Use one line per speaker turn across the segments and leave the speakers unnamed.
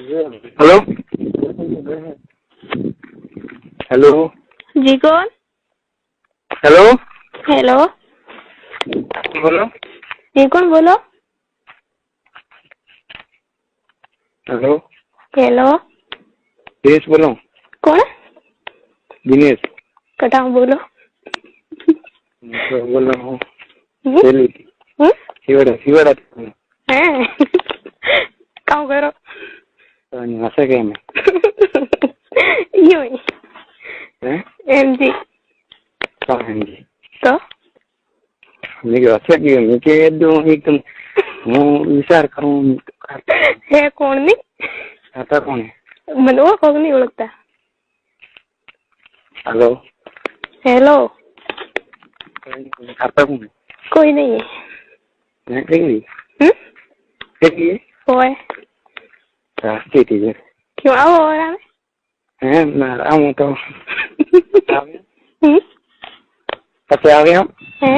Hello hello
जी कौन?
Hello
hello
बोलो
जी कौन बोलो?
हेलो
हेलो
दिनेश बोलो
कौन?
दिनेश
कटाऊ बोलो।
तो बोल रहा हूँ
हम्म?
शिवड़ा
हैं? काम करो
हंसा क्या मैं
यूं ही एमजी
कहाँ है जी
तो
मुझे हंसा क्यों मुझे एकदम હું વિચાર કરું
હે કોણ ની
ખાતા કોણ
મને ઓળખો કે નહીં ઓળખતા?
હેલો
હેલો
ખાતા કોણ
કોઈ નહીં
કેટલી
હમ
કેટલી
હોય
કેટલી છે
ક્यों આવો આવે
હે ના આવું તો પછી આવે આમ
હે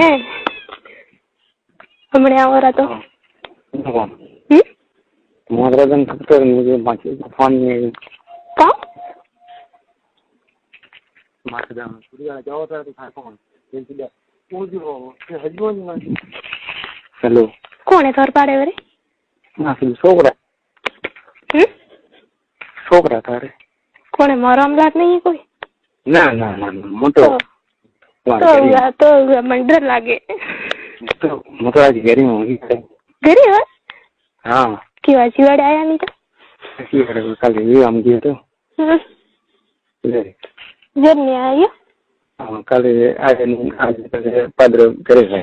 હમણાં આવો રાતો
મોદરાજન ફક્ત મુझे बाकी फोन में
का
मारदा पूरी जाओ तो था कौन वो जो हजबोन में हेलो
कौन है तोर पाड़े वाले?
ना फिर सोकरा तारे
कौन है? मारो अमलात नहीं है कोई?
ना ना ना मोटो
तो मन डर लागे
तो मोटो आज घरी होगी
घरी है
हाँ
क्यों आज वाड़े आया नहीं था?
ऐसी है कल ये हम गए तो
जब नहीं आया
हाँ कल आज आज padre करे है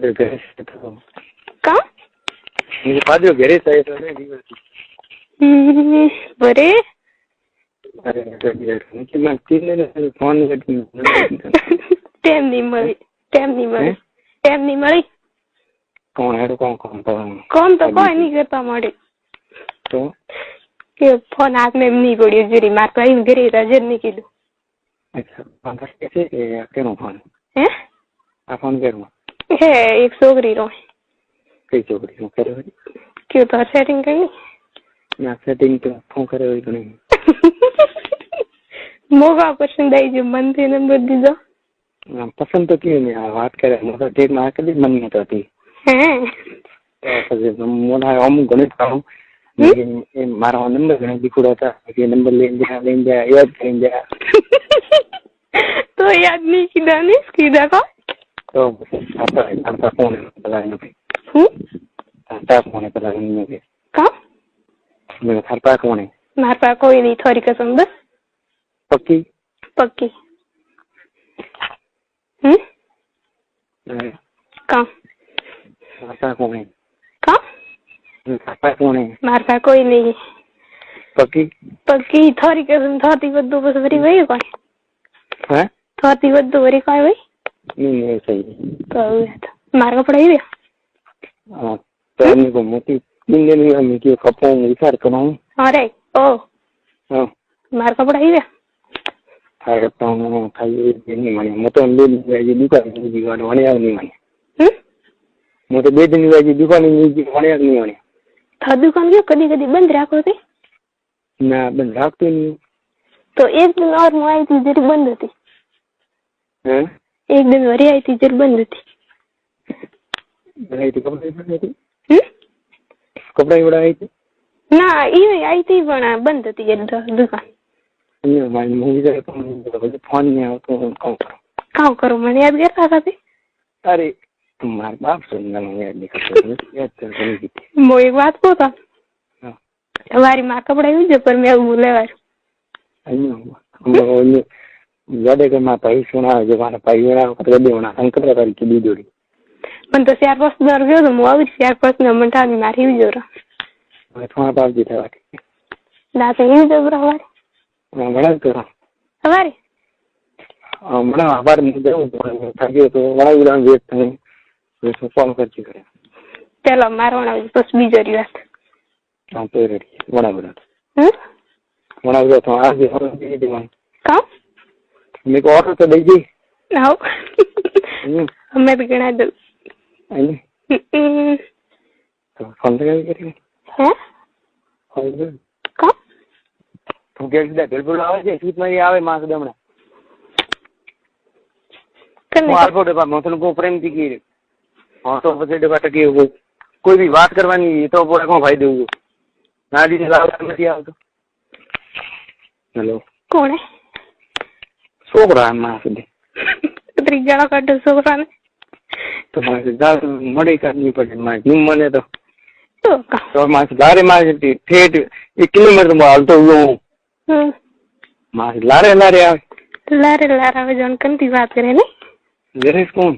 करे तो
कहाँ?
मुझे padre करे है तो नहीं
बरे
अरे कि मैं तीन दिन फोन करती
टाइम नहीं मरी
कौन है तो कौन
तो कोई नहीं करता मारे
तो
કે ફોન હાથમાં એમ નહીં પડ્યો જરી માર તો આવીને ઘરે હાજર નહીં કીધું.
अच्छा फोन करके से केनो फोन
હે
आ फोन करूँ
હે એક છોકરી રો
कई छोकरी हूँ करे हुई
क्यों तो सेटिंग करनी
ना सेटिंग तो फोन करे हुई तो नहीं
मोगा पसंद आई जो मन थे नंबर दीजो
पसंद तो क्यों नहीं बात करे मतलब ठीक ना कभी मन नहीं करती
है
मोना हम गणित खाऊं लेकिन मारा नंबर गणित दिखुड़ा था ये नंबर ले जा याद करें जा
तो याद नहीं किया नहीं किया का
तो आता फोन पता नहीं आता फोन पता नहीं मुझे
का
मेरा खाता कौन है
मार पा कोई नहीं थोड़ी कसम बस
पक्की
पक्की का
खाता कौन है
का
खाता कौन है
मार पा कोई नहीं
पक्की
पक्की थोड़ी कसम थोड़ी बद्दू बस भरी वही कोई
है
थोड़ी बद्दू भरी कोई वही
नहीं सही
तो मार का पढ़ाई रे
हाँ तो हमने को मोटी तीन दिन में हम की कपो विचार करूं
अरे ओ
हाँ
मार का पढ़ाई रे
हाय करता हूँ खाई नहीं माने मैं तो ले ये दुकान में जीवन होने नहीं माने मैं तो 2 दिन में दुकान में होने नहीं माने
था दुकान क्यों कभी कभी बंद रखो थे
ना बंद रखते नहीं
तो एक दिन और मैं आई थी जरी बंद थी
हैं
एक दिन वरी आई थी जरी बंद थी
बनाई थी कपड़ा बनाई थी
ना ये आई थी बना बंद थी ये दुकान
नहीं माने मूवी का फोन नहीं आओ तो
काम करो मैंने याद कर रहा था
अरे तुम्हारे बाप सुनना मैं याद नहीं करता याद कर रही थी
वो एक बात को था हमारी माँ कपड़ा ही जो पर मैं बोले वार
अयो याद है माँ पाई सुना जो मारा पाई वाला कर दे होना अंकल का की दी जोड़ी
मन तो चार पांच दर गयो तो मुआ भी चार पांच नंबर था मारी भी जोरा
मैं तुम्हारा बाप जी था बाकी
ना तो ये जब रहा
बड़ा तो
हमारे
बड़ा आभार मुझे था तो बड़ा उड़ान वेट था तो फोन करके करे
चलो मारो ना बस बीजो री बात
हां तो रेडी बड़ा तो आज और दे दे
का
मेरे को ऑर्डर तो दे दी
आओ हमें भी गणा दो
तो फोन तो करेंगे
हैं કા
તું કે બિલકુલ આવે છે સીટ માં આવે માસ દમણા
કને
હું આલ્ફો ડબ્બા મોતન કો પ્રેમ થી કી હા તો પછી ડબ્બા ટકી કોઈ બી વાત કરવાની તો પોરે કોણ ફાયદો હું નાડી લાવ નથી આવતો હેલો
કોણે
છોકરા માં સુધી
ત્રીજાળો કાઢો છોકરાને
તો મળે કરવી પડે માં નિમ મને
તો
માસ લારે માં ઠેઠ 1 કિલોમીટર માં હાલતો હું માસ લારે લારે આવે
લારે આવે જોન કંતી વાત કરે ને
જરેશ કોણ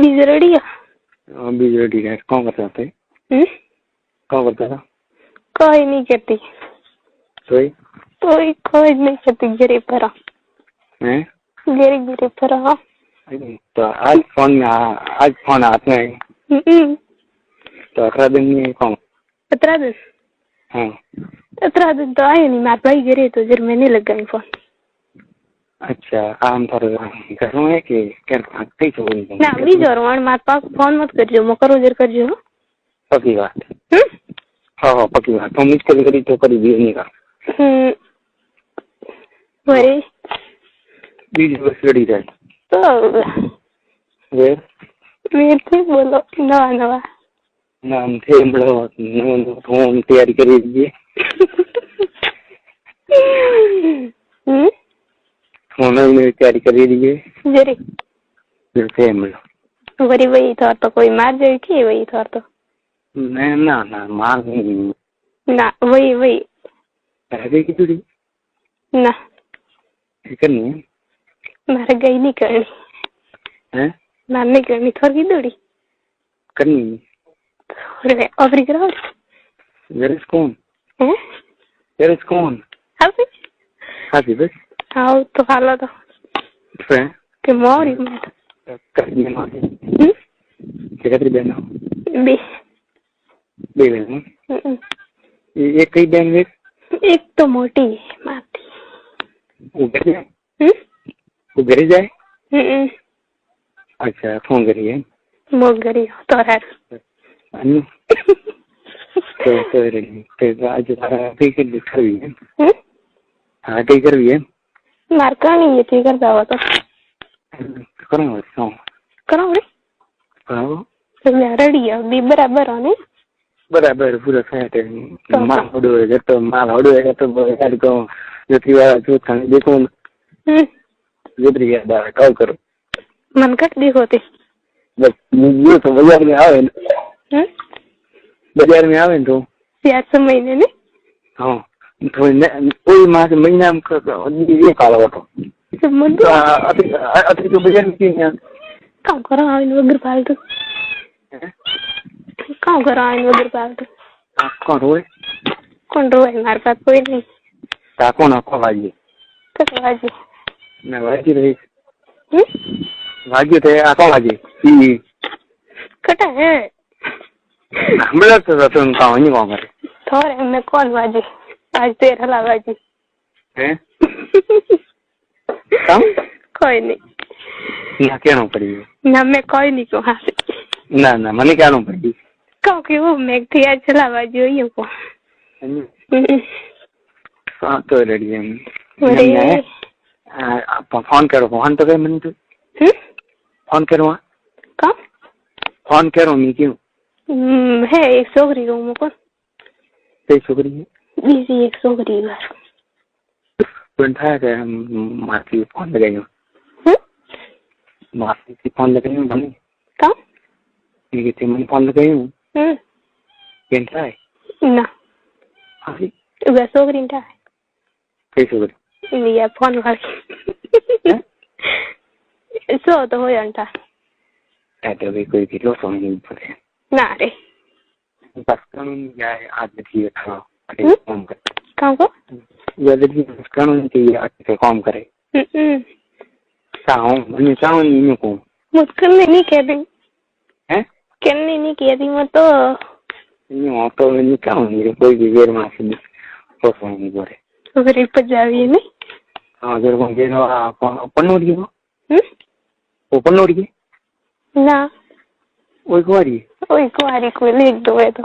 બીજો રેડિયો
બીજો રેડિયો કોણ કરતા હતા કોણ કરતા હતા
કોઈ નહીં કરતી કોઈ નહીં કરતી ઘરે ફરા ઘરે ફરા
તો આજ ફોન હાથ में तो 18 दिन में कौन
18 दिन
हाँ
18 दिन तो आए नहीं मार भाई गिरे तो जर मैंने लगाई फोन
अच्छा आम पर घर में है कि क्या कई तो
ना भी जोरवान मार पास फोन मत करजो मकरो जर करजो
पक्की बात हाँ पक्की बात तो मिस करी तो करी भी नहीं का
वरे
बीज बस रेडी रहे
तो वे थे बोलो नवा
नाम थे बड़ो हम तैयारी करी दीजिए होने तैयारी करी दीजिए
जरी
फिर हम
वरी वही था तो कोई मार जाए कि वही था तो
ना मार नहीं
ना वही
अरे की तुड़ी
ना
करनी है
मारे गई नहीं करनी
हैं
नानी करनी थोड़ी दूरी
करनी
अरे ऑफरी करो
जरेस कौन
हैं
जरेस कौन हाथी बस
हाँ तो हालो तो
फिर
के मोरी में
करनी है माँ क्या तेरी बहन हो
बे
बहन एक कई बहन वे
एक तो मोटी है माती
वो घर जाए अच्छा फोन करिए
मोग गरी तो है
अन्नू तो रेडी तो आज तारा कई कर करवी है हाँ कई करवी है
मारका नहीं ये थी कर जावा तो करो रे तो मैं रेडी है भी बराबर हो नहीं
बराबर पूरा सेट है माल होड़ो है तो यार को जो थी वाला जो खाने देखो जितनी याद आ कॉल करो
मन कट दी होती
बस ये तो बाजार में आवे तो
यार महीने ने
हाँ तो कोई मास महीना में ये काला होतो
मुद्दो
अति तो बाजार में क्यों
काम करो आइन वगर फालतू काम करो आइन वगर फालतू कौन रोए हमारे पास कोई नहीं
का कौन को वाजी
कस वाजी
ना वाजी रही वाजी थे आ कौन वाजी ई
कटा है
हमला तो तुम कौन नहीं कौन करे
थोड़े मैं कौन वाजी आज तेरा हला वाजी
हैं कम
कोई नहीं
ना क्या पड़ी
ना मैं कोई नहीं को हाँ
ना मने क्या पड़ी
क्योंकि वो मैं थी आज चला वाजी हुई हूँ को
हाँ तो रेडी है फोन करो फोन तो कह मैंने तो फोन करो
कहाँ
फोन करो मैं क्यों
है एक छोकरी को मुझको
कई छोकरी है
बीजी एक छोकरी घर
था क्या मासी फोन लगाई हूँ मासी से फोन लगाई हूँ बनी
कहाँ
ये थे मैंने फोन लगाई हूँ कैसा है
ना
हाँ
वह छोकरी था
कई छोकरी
ये फोन कर सो तो हो जाता
तो भी कोई भी लो समझ नहीं पड़े
ना रे
बस कानून जाए आज देखिए काम कर
काम को
यदि कानून की आज काम करे चाहूँ मैं चाहूँ नहीं को
मुझको नहीं कह दी
हैं
कहने नहीं कह दी मैं तो
नहीं हो तो नहीं चाहूँ कोई भी वेर मार से तो समझ नहीं पड़े
फिर इपर जावी नहीं
हाँ जब हम ये ना पन्नोड़ी हो वो पन्नोड़ी
ना
ओई कुआरी
को लिख दो है तो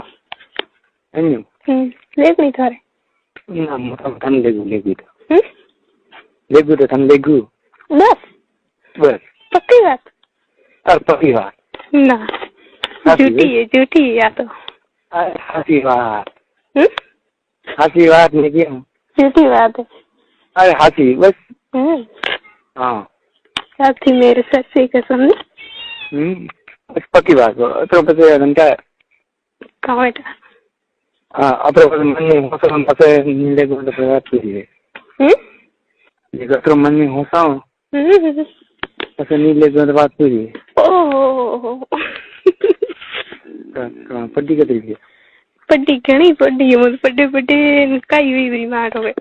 अन्यू
लेग नहीं थारे
ना मोटा तन लेगू तो
हम्म
लेगू तो तन लेगू बस
पक्की बात
और पक्की बात
ना झूठी है या तो
हाथी बात नहीं क्या
झूठी बात है
अरे हाथी बस हाँ
हाथी मेरे सर से कसम
बस पक्की बात तो पसे घंटा
कहाँ बेटा
हाँ अपने मन में होता हम पसे नीले को तो बात कीजिए ये अगर मन में होता हूँ पसे नीले को तो बात कीजिए
ओह
पट्टी का तरीके
पट्टी घनी पट्टी है मुझे पट्टी कई हुई बीमार हो गए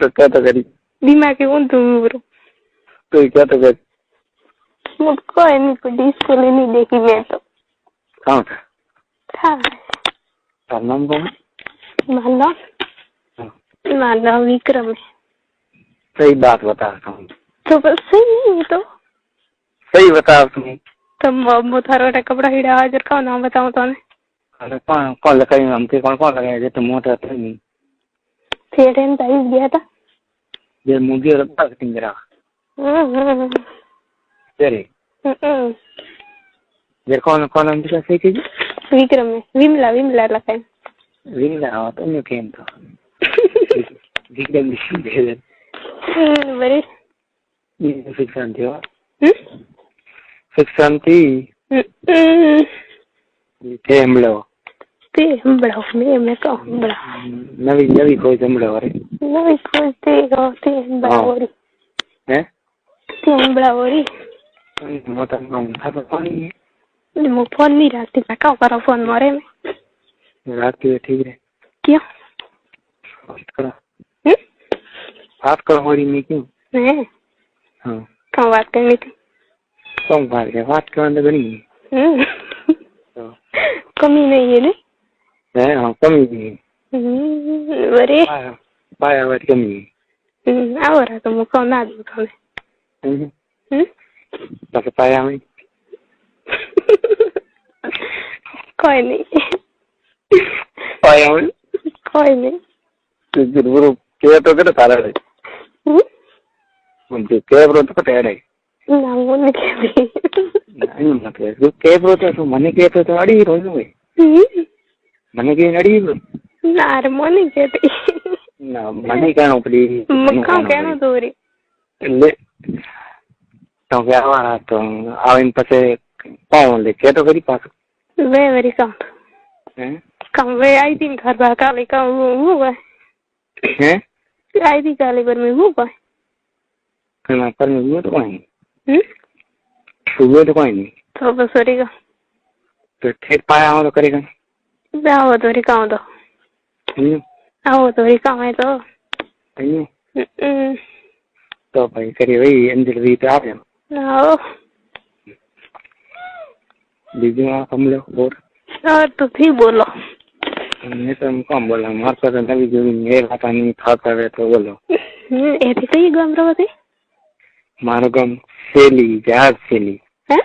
तो क्या तो करी
दिमाग के कौन तुम ब्रो
तो क्या तो करी
मुझको नहीं पट्टी स्कूल नहीं देखी मैं तो
कहाँ
था
था नाम कौन
मानव विक्रम है
सही बात बता तुम
तो बस सही है तो
सही बता तुम
तुम थारा कपड़ा हिड़ा हाजिर का नाम बताऊं तो
अरे कौन लगाई हमसे कौन लगाया जो तुम मोटा था नहीं
थिएटर में तारीफ गया था
ये मूवी और मार्केटिंग करा तेरे ये कौन हम क्या सही चीज
विक्रम में विमला लगाए
विमला तो नहीं केम तो विक्रम दे दे
बड़े
ये फिक्सन थी फिक्सन थी ते हमलो मैं
तो बड़ा
नवी कोई हमलो अरे
नवी कोई ते बड़ा होरी
हैं
ते बड़ा होरी
मोटा कौन था तो कौन है
मो फोन नहीं राती मैं का करा फोन मारे में
रात के ठीक है
क्या
बात करो होरी में क्यों
हैं
हाँ
कहाँ बात करनी थी
कौन बात करने तो नहीं
कमी नहीं है
नहीं हाँ कमी नहीं
बरे
पाया बात कमी
आओ रहा तो मुझको ना दो तुम्हें
बस पाया में
कोई नहीं
पाया में
कोई नहीं
तो जरूर क्या तो कर तारा है मुझे क्या ब्रो तो पता है
ना वो नहीं
नहीं मत है जो क्या ब्रो तो मने क्या तो अड़ी रोज में मने के अड़ी
ना रे मोनी कहती
ना मने क्या ऊपरी
मुक्का कहना तो रे
ले तो क्या हुआ तो आविन पसे कौन ले क्या तो करी पास
वे वेरी कम वे आई थी घर बाहर काले का वो
हैं
आई थी काले पर में वो
मैं पर में वो तो कोई वो तो कोई नहीं
तो बस करेगा
तो ठीक पाया हो तो करेगा
आओ तो रे काम तो आओ तो रे काम है तो
तो भाई करिए भाई अंदर भी तो आप
आओ
दीदी आप हम लोग
और तो ठीक बोलो
मैं तो कम बोला मार पर नवी जो मेरे खाता नहीं था करे तो बोलो
ऐसे कहीं गम रहो थे
मारो गम सेली जहाज सेली
हैं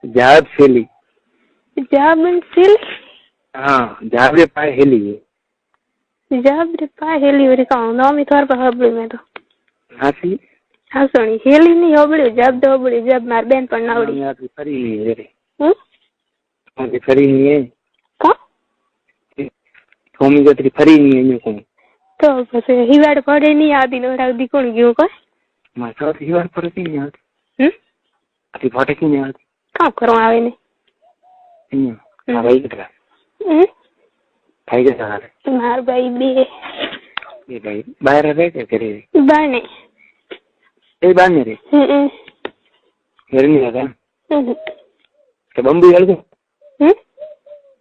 जहाज सेली हाँ जहाज रे पाए हेली
जहाज रे पाए हेली और काम ना मी थोर पर हबड़ी में तो
हाथी
हाँ सुनी हेली नहीं हबड़ी जब दो हबड़ी जब मार बहन पर ना हबड़ी
यार फरी नहीं है रे अभी फरी नहीं है
का
होमी गत्री फरी नहीं है न्यू को
तो बस हिवाड़ पड़े नहीं आदि नो राग दी कोण गयो को
मैं तो हिवाड़ पड़ती नहीं आती अभी फटकी नहीं आती
काम करो आवे ने
भाई कितना भाई कैसा है
मार भाई बे
ये भाई बाहर रह क्या करे
बाने
ए बाहर मेरे घर नहीं आता तो बम्बई हल गए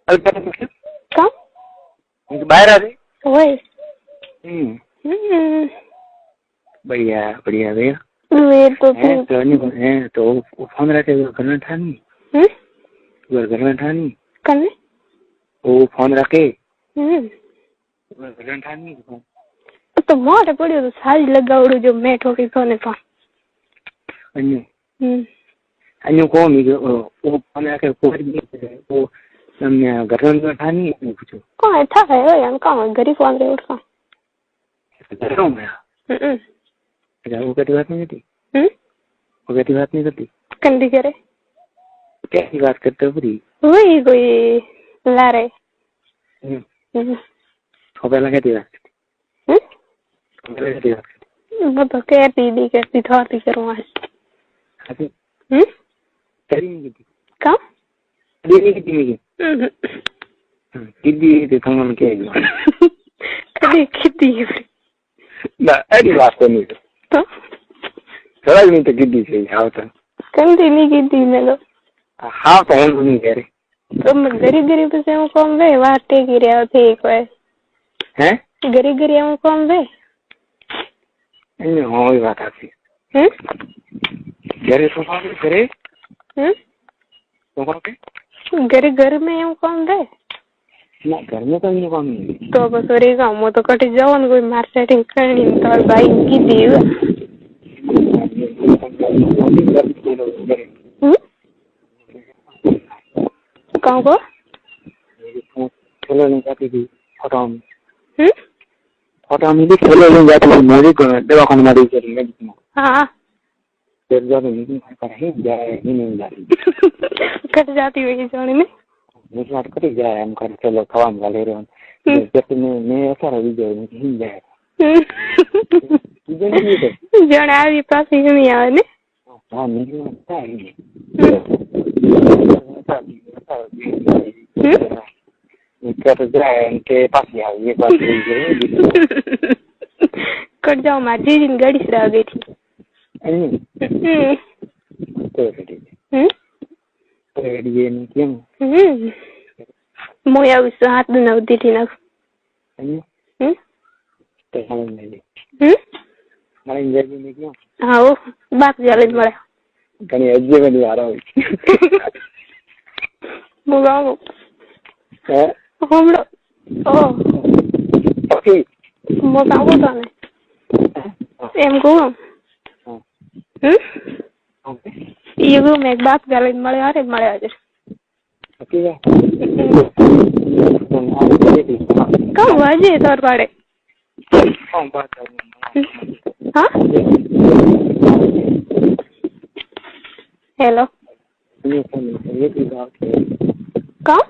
कहाँ
बाहर आ रहे
ओए
बढ़िया बढ़िया भैया
वे तो
तो फोन रखे घर में ठानी घर में ठानी
कने
वो फोन रखे घर में ठानी
तो मोटे पड़ियो तो सारी लगावड़ो जो मैं ठोकी सोने फोन
अन्यू अन्यू कौन वो फोन रखे वो તમને ઘરનું બેઠા નહીં પૂછો
કોણ થાય હોય એમ કામ ગરીબ વાંદરે ઓળખા
ઘરનું મેં ઉગતી વાત નહીં હતી ઉગતી વાત નહીં હતી
કંદી કરે
ક્યાંથી વાત કરતો પૂરી
હોય કોઈ લારે
પેલા ક્યાંથી વાત કરતી વાત
બધો કહેતી થોડી કરવા
કરી કીધી
કામ
કીધી તમને કે
કદી કીધી
ના એની વાત નહીં
તો
થોડા નહીં તો કીધી છે આવતા
કંદી નહીં કીધી મેં તો
હા તો હું નહીં કરે
તો ગરીબ ગરીબ પછી એમ કોમ વે વાત ટેકી રહ્યા ઠીક હોય
હે
ગરીબ ગરીબ એમ કોમ વે
એને હોય વાત આપી ઘરે તો ઘરે
ઘરે ઘર में એમ કોમ વે
ના ઘર में તો એનું કામ નહીં
તો બસ રે ગામ તો કટી જવાનું કોઈ માર સેટિંગ કરણી તાર ભાઈ કીધી કહું કો
ખેલો નહીં જાતી હતી ફોટા में खेलो नहीं जाती थी मेडिक दवाखाने में मेडिकल में
हाँ
फिर जाते नहीं पर ही जाए ही नहीं जाती
कट जाती हुई जाने में
मुझे बात करी जाए हम कर चलो खवा में ले रहे हैं जब मैं ऐसा रही जाए मुझे ही जाए
जण આવી પાસે નહીં આવે ને
हाँ मुझे लगता है कर जाए उनके पास ही आओ ये बात
कट जाओ मार जी गाड़ी से आ गई थी
तो ये नहीं क्यों
मोया उस हाथ में नवदी थी ना
तो हम नहीं हमारे इंजर में क्यों
हाँ वो बात जाले मरा
कहीं अज्जे में नहीं आ रहा हूँ
मुगाओ
है
हमलो ओ
ओके
मोटा होता है એમ કહું ये वो मैं एक बात कर મળે અરે મળે આજે
ઓકે
કામ વાજે તોર પાડે
કોણ બાત
હા હેલો
ये की बात है
કામ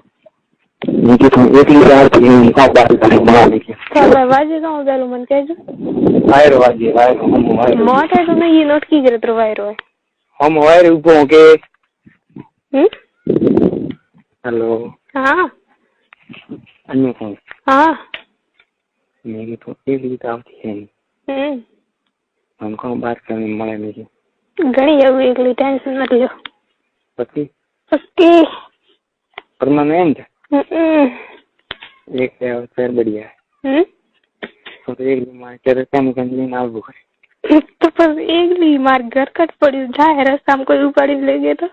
मुझे तो एक ही बार थी उनका बात करने बना देखिए
तो वाजे का बेलो मन कहजो
वायर हम वायर
मोटे तो नहीं ये नोट की करे तो वायर है
हम वायर ऊपर के हेलो
हाँ
अन्य कौन
हाँ
मेरी तो एक ही काम थी हमको बात करने મળે नहीं
ઘણી એવું એકલી ટેન્શન નથી લો
પતિ
ઓકે
परमानेंट एक फिर बढ़िया है तो एक बीमार तेरे काम करने ना वो
तो बस एकली मार घर कट पड़ी जाए रास्ता में कोई उपाड़ी ले गए तो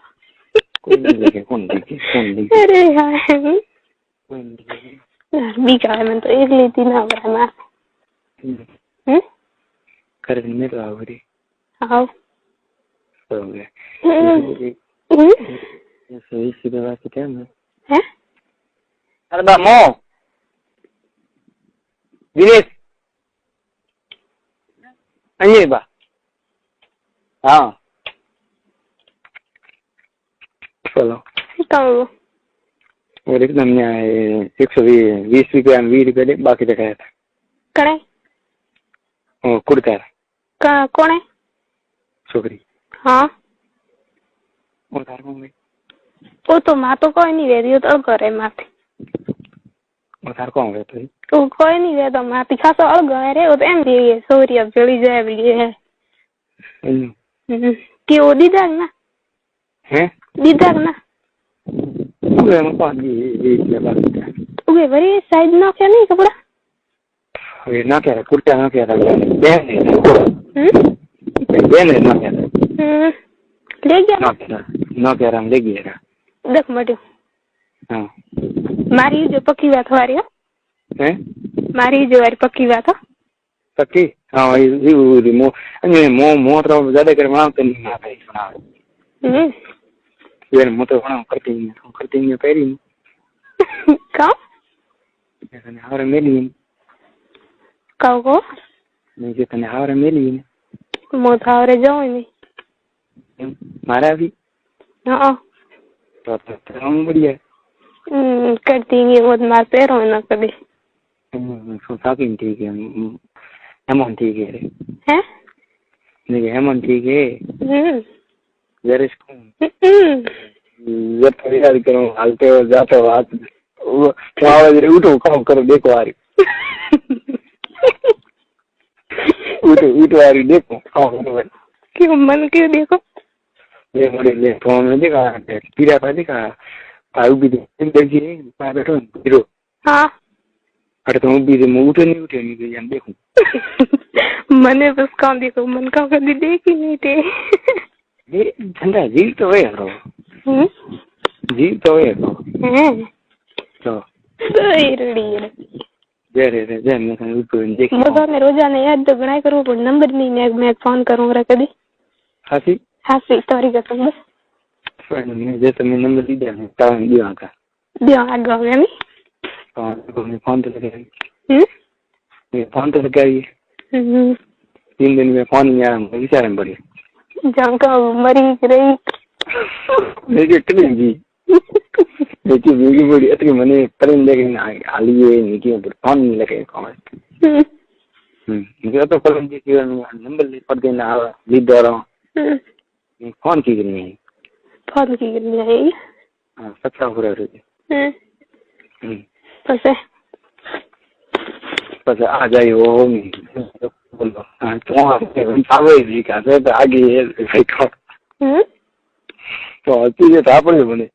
कौन देखे
अरे यार यार बीका है मैं तो एकली थी ना बरा मार
कर में तो आवरी
आओ
हो गया सही सीधे बात क्या है
हैं
अरे बा मो दिनेश अनिल बा हाँ चलो
कहूँ
और एकदम यहाँ 120 रुपया 20 रुपया दे बाकी दिखाया था
कने
ओ कुर्ता
का कौन है
छोकरी
हाँ
और तार कौन है
वो तो माँ तो कोई नहीं रहती तो करे माथी
और तार कौन है
तो कोई नहीं रहता माथी खासा अलग है वो तो एम दिए सॉरी अब चली जाए भी है कि वो दीदा ना
हैं
दीदा ना
ओए मैं पास ये क्या बात है
ओए वरी साइड ना क्या नहीं कपड़ा
ये ना क्या कुर्ता ना क्या था बहन ना क्या
ले गया
ना क्या रंग ले गया
देख मटू
हाँ
मारी जो पक्की बात हमारी
है
मारी जो वारी पक्की बात है
पक्की हाँ ये मो अन्य मो तो ज्यादा कर बनाते नहीं ना भाई बना ये मो तो बना करती नहीं पैरी
કામ
તને હાવરે મેલી
કાવ કો
મેં જે તને હાવરે મેલી ને
મો થાવરે જાઉં ને
મારા આવી
હા
તો હું बढ़िया
करती नहीं वो मार पैरों ना कभी
શું થાકીને ઠીક હેમન ઠીક હે
हैं
नहीं हेमन ठीक है जरा इसको जब थोड़ी याद करो हालते हो जाते हो हाथ आवाज उठो काम करो देखो आ रही उठो आ रही देखो काम करो
क्यों मन क्यों देखो
ये बड़े ले फोन में देखा पीरा पर देखा आयु भी देखिए पास बैठो हीरो
हाँ
अरे तुम भी उठे नहीं जान देखो
मैंने बस काम देखो मन का कभी देख ही नहीं थे
ये ठंडा जीव तो है रो जीव तो है रो तो जय मैं ऊपर देख
मजा में रोजाना याद तो गणाई करो पर नंबर नहीं मैं फोन करूंगा कभी
हासी
हासी तोरी कसम बस
मैं जैसे मैं नंबर दी दिया काम दिया का
आगे गया नहीं
मैं फोन तो लगाई मैं फोन तो लगाई 3 दिन में फोन नहीं आया मुझे विचार में पड़ी
जानका मरी रही
मेरी इतनी जी देखिए मेरी बड़ी इतनी मैंने तरन लेके आलिए नहीं पर फोन नहीं लगे कॉमेंट मुझे तो फलन जी की नंबर ले पड़ देना लीड दे रहा हूँ फोन की करनी है
फोन की करनी है
हाँ सच्चा हो रहा है बस आ जाए वो बोलो हाँ तो आवे जी का तो आगे तो अच्छी से था पड़े बने